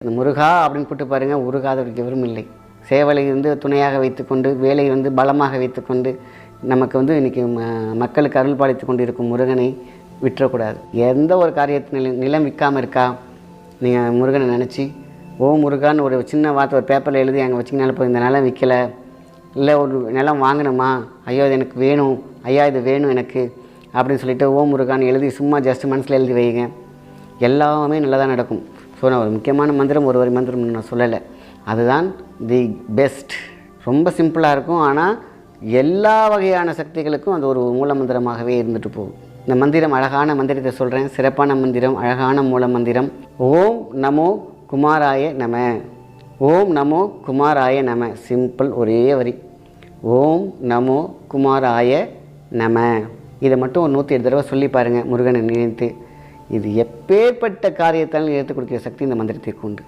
இந்த முருகா அப்படின்னு கூப்பிட்டு பாருங்கள், உருகாதவருக்கு எவரும் இல்லை. சேவலை துணையாக வைத்துக்கொண்டு, வேலை பலமாக வைத்துக்கொண்டு, நமக்கு இன்றைக்கி மக்களுக்கு அருள் பாலித்து கொண்டு இருக்கும் முருகனை விட்டுறக்கூடாது. எந்த ஒரு காரியத்தின் நிலம் விற்காமல் இருக்கா, நீங்கள் முருகனை நினச்சி ஓம் முருகான்னு ஒரு சின்ன வார்த்தை ஒரு பேப்பரில் எழுதி அங்கே வச்சிங்கனாலும் போய் இந்த நிலம் விற்கலை, இல்லை ஒரு நிலம் வாங்கணுமா, ஐயோ இது எனக்கு வேணும், ஐயா இது வேணும் எனக்கு அப்படின்னு சொல்லிவிட்டு ஓம் முருகான்னு எழுதி சும்மா ஜஸ்ட் மனசில் எழுதி வைங்க, எல்லாமே நல்லதாக நடக்கும். ஸோ நான் ஒரு முக்கியமான மந்திரம், ஒரு மந்திரம் நான் சொல்லலை, அதுதான் தி பெஸ்ட். ரொம்ப சிம்பிளாக இருக்கும், ஆனால் எல்லா வகையான சக்திகளுக்கும் அது ஒரு மூல மந்திரமாகவே இருந்துட்டு போகும். இந்த மந்திரம் அழகான மந்திரத்தை சொல்கிறேன், சிறப்பான மந்திரம், அழகான மூல மந்திரம். ஓம் நமோ குமாராய நம, ஓம் நமோ குமாராய நம. சிம்பிள், ஒரே வரி. ஓம் நமோ குமாராய நம. இதை மட்டும் ஒரு 108 தடவை சொல்லி பாருங்கள் முருகனை நினைத்து. இது எப்பேற்பட்ட காரியத்தாலும் எடுத்து கொடுக்கிற சக்தி இந்த மந்திரத்திற்கு உண்டு.